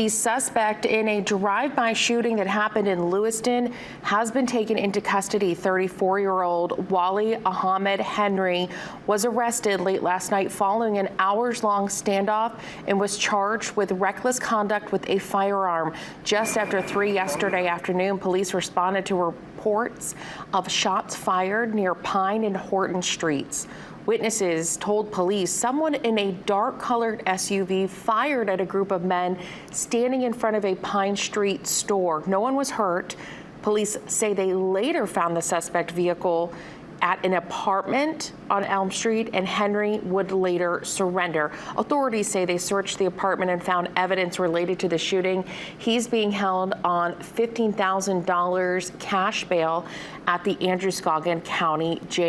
The suspect in a drive-by shooting that happened in Lewiston has been taken into custody. 34-year-old Wally Ahmed Henry was arrested late last night following an hours-long standoff and was charged with reckless conduct with a firearm. Just after 3 yesterday afternoon, police responded to reports of shots fired near Pine and Horton Streets. Witnesses told police someone in a dark-colored SUV fired at a group of men standing in front of a Pine Street store. No one was hurt. Police say they later found the suspect vehicle at an apartment on Elm Street, and Henry would later surrender. Authorities say they searched the apartment and found evidence related to the shooting. He's being held on $15,000 cash bail at the Androscoggin County Jail.